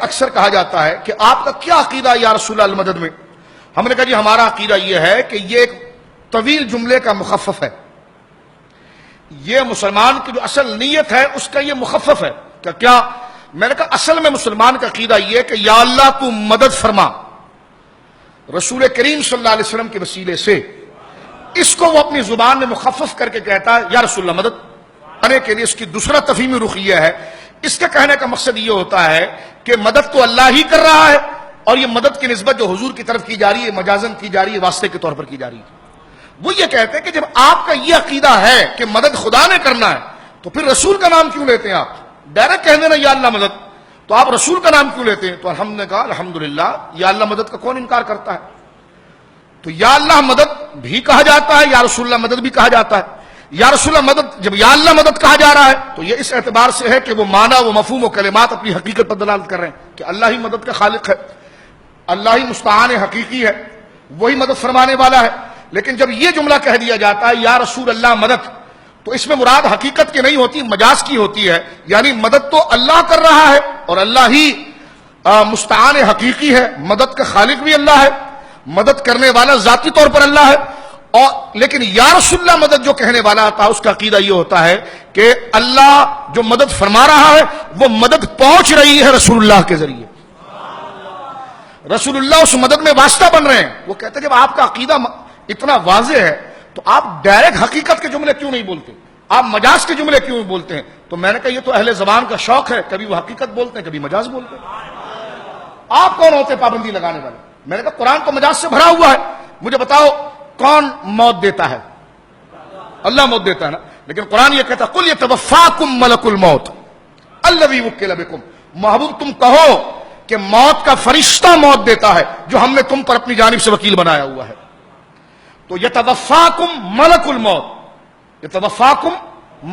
اکثر کہا جاتا ہے کہ آپ کا کیا عقیدہ ہے یا رسول اللہ المدد میں؟ ہم نے کہا جی ہمارا عقیدہ یہ ہے کہ یہ ایک طویل جملے کا مخفف ہے. یہ مسلمان کی جو اصل نیت ہے اس کا یہ مخفف ہے. کیا میں نے کہا اصل میں مسلمان کا عقیدہ یہ ہے کہ یا اللہ تو مدد فرما رسول کریم صلی اللہ علیہ وسلم کے وسیلے سے. اس کو وہ اپنی زبان میں مخفف کر کے کہتا ہے یا رسول اللہ مدد آنے کے لیے. اس کی دوسرا تفہیمی رخ یہ ہے, اس کے کہنے کا مقصد یہ ہوتا ہے کہ مدد تو اللہ ہی کر رہا ہے, اور یہ مدد کی نسبت جو حضور کی طرف کی جا رہی ہے مجازن کی جا رہی ہے, واسطے کے طور پر کی جا رہی ہے. وہ یہ کہتے ہیں کہ جب آپ کا یہ عقیدہ ہے کہ مدد خدا نے کرنا ہے تو پھر رسول کا نام کیوں لیتے ہیں؟ آپ ڈائریکٹ کہہ دینا یا اللہ مدد, تو آپ رسول کا نام کیوں لیتے ہیں؟ تو ہم نے کہا الحمدللہ یا اللہ مدد کا کون انکار کرتا ہے؟ تو یا اللہ مدد بھی کہا جاتا ہے, یا رسول اللہ مدد بھی کہا جاتا ہے. یا رسول اللہ مدد جب یا اللہ مدد کہا جا رہا ہے تو یہ اس اعتبار سے ہے کہ وہ معنی و مفہوم و کلمات اپنی حقیقت پر دلالت کر رہے ہیں کہ اللہ ہی مدد کا خالق ہے, اللہ ہی مستعان حقیقی ہے, وہی مدد فرمانے والا ہے. لیکن جب یہ جملہ کہہ دیا جاتا ہے یا رسول اللہ مدد, تو اس میں مراد حقیقت کی نہیں ہوتی, مجاز کی ہوتی ہے. یعنی مدد تو اللہ کر رہا ہے اور اللہ ہی مستعان حقیقی ہے, مدد کا خالق بھی اللہ ہے, مدد کرنے والا ذاتی طور پر اللہ ہے. اور لیکن یا رسول اللہ مدد جو کہنے والا تھا اس کا عقیدہ یہ ہوتا ہے کہ اللہ جو مدد فرما رہا ہے وہ مدد پہنچ رہی ہے رسول اللہ کے ذریعے. رسول اللہ اس مدد میں واسطہ بن رہے ہیں. وہ کہتے ہیں جب آپ کا عقیدہ اتنا واضح ہے تو آپ ڈائریکٹ حقیقت کے جملے کیوں نہیں بولتے, آپ مجاز کے جملے کیوں بولتے ہیں؟ تو میں نے کہا یہ تو اہل زبان کا شوق ہے, کبھی وہ حقیقت بولتے ہیں کبھی مجاز بولتے ہیں. آپ کون ہوتے پابندی لگانے والے؟ میں نے کہا قرآن تو مجاز سے بھرا ہوا ہے, مجھے بتاؤ کون موت دیتا ہے؟ اللہ موت دیتا ہے نا. لیکن قرآن یہ کہتا ہے قل یتوفاکم ملک الموت الذی وکل بکم, محبوب تم کہو کہ موت کا فرشتہ موت دیتا ہے جو ہم نے تم پر اپنی جانب سے وکیل بنایا ہوا ہے. تو یتوفاکم ملک الموت, یتوفاکم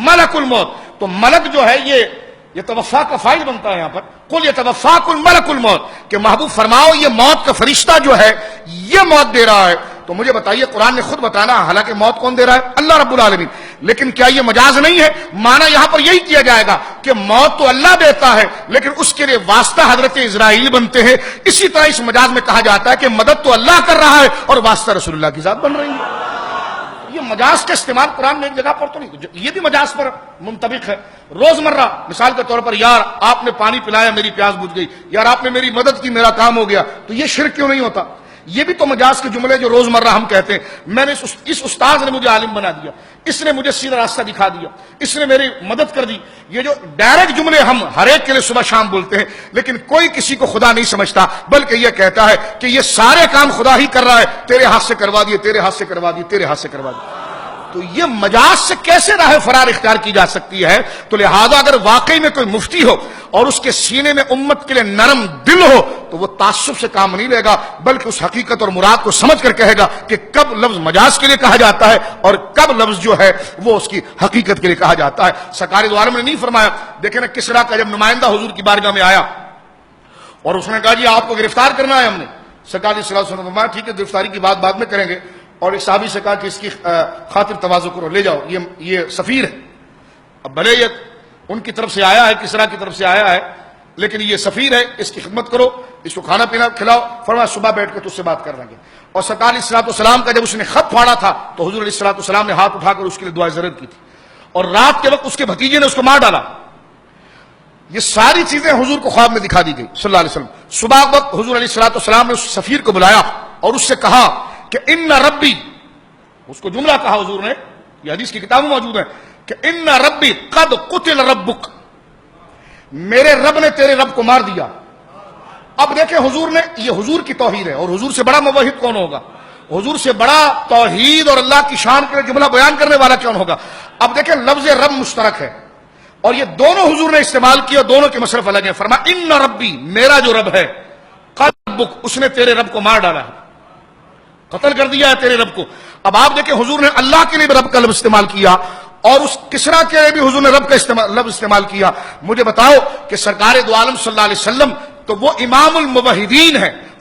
ملک الموت, تو ملک جو ہے یہ یتوفا کا فاعل بنتا ہے یہاں پر. قل یتوفاکم ملک الموت, کہ محبوب فرماؤ یہ موت کا فرشتہ جو ہے یہ موت دے رہا ہے. تو مجھے بتائیے قرآن نے خود بتانا حالانکہ موت کون دے رہا ہے؟ اللہ رب العالمین. لیکن کیا یہ مجاز نہیں ہے؟ معنی یہاں پر یہی کیا جائے گا کہ موت تو اللہ دیتا ہے لیکن اس کے لیے واسطہ حضرت اسرائیل بنتے ہیں. اسی طرح اس مجاز میں کہا جاتا ہے کہ مدد تو اللہ کر رہا ہے اور واسطہ رسول اللہ کی ذات بن رہی ہے. یہ مجاز کا استعمال قرآن میں ایک جگہ پر تو نہیں, یہ بھی مجاز پر منطبق ہے. روزمرہ مثال کے طور پر یار آپ نے پانی پلایا میری پیاس بجھ گئی, یار آپ نے میری مدد کی میرا کام ہو گیا, تو یہ شرک کیوں نہیں ہوتا؟ یہ بھی تو مجاز کے جملے جو روزمرہ ہم کہتے ہیں. میں نے اس استاد نے مجھے عالم بنا دیا, اس نے مجھے سیدھا راستہ دکھا دیا, اس نے میری مدد کر دی. یہ جو ڈائریکٹ جملے ہم ہر ایک کے لیے صبح شام بولتے ہیں, لیکن کوئی کسی کو خدا نہیں سمجھتا بلکہ یہ کہتا ہے کہ یہ سارے کام خدا ہی کر رہا ہے, تیرے ہاتھ سے کروا دیے, تیرے ہاتھ سے کروا دیے, تیرے ہاتھ سے کروا دیے. تو یہ مجاز سے کیسے راہ فرار اختیار کی جا سکتی ہے؟ تو لہذا اگر واقعی میں کوئی مفتی ہو اور اس کے سینے میں امت کے لیے نرم دل ہو تو وہ تعصب سے کام نہیں لے گا بلکہ اس حقیقت اور مراد کو سمجھ کر کہے گا کہ کب لفظ مجاز کے لیے کہا جاتا ہے اور کب لفظ جو ہے وہ اس کی حقیقت کے لیے کہا جاتا ہے. سرکار دو عالم نے نہیں فرمایا. دیکھیں نا کسرا کا جب نمائندہ حضور کی بارگاہ میں آیا اور اس نے کہا جی آپ کو گرفتار کرنا ہے ہم نے, سرکار صلی اللہ علیہ وسلم نے فرمایا ٹھیک ہے گرفتاری کی بات بعد میں کریں گے. اور ایک صحابی سے کہا کہ اس کی خاطر تواضع کرو, لے جاؤ, یہ سفیر ہے. اب بھلے یہ ان کی طرف سے آیا ہے, کسرا کی طرف سے آیا ہے, لیکن یہ سفیر ہے, اس کی خدمت کرو, اس کو کھانا پینا کھلاؤ. فرمایا صبح بیٹھ کے تجھ سے بات کر لیں گے. اور سرکار علیہ الصلوۃ والسلام کا جب اس نے خط پھاڑا تھا تو حضور علیہ الصلوۃ والسلام نے ہاتھ اٹھا کر اس کے لیے دعائے زرد کی تھی, اور رات کے وقت اس کے بھتیجے نے اس کو مار ڈالا. یہ ساری چیزیں حضور کو خواب میں دکھا دی گئی صلی اللہ علیہ وسلم. صبح وقت حضور علیہ الصلوۃ والسلام نے اس سفیر کو بلایا اور اس سے کہا کہ ان ربی, اس کو جملہ کہا حضور نے, یہ حدیث کی کتابوں موجود ہے, کہ ان ربی قد قتل ربک, میرے رب نے تیرے رب کو مار دیا. اب دیکھیں حضور نے, یہ حضور کی توحید ہے, اور حضور سے بڑا موحد کون ہوگا؟ حضور سے بڑا توحید اور اللہ کی شان کے جملہ بیان کرنے والا کون ہوگا؟ اب دیکھیں لفظ رب مشترک ہے اور یہ دونوں حضور نے استعمال کیا, دونوں کے مصرف الگ ہیں. فرمایا ان ربی, میرا جو رب ہے, قد ربک, اس نے تیرے رب کو مار ڈالا ہے, قتل کر دیا ہے تیرے رب کو. اب آپ دیکھیں حضور نے اللہ کے لیے بھی رب کا لفظ استعمال کیا اور اس کسرا کے لیے بھی حضور نے رب کا لفظ استعمال کیا. مجھے بتاؤ کہ سرکار دو عالم صلی اللہ علیہ وسلم تو وہ امام الموحدین ہیں,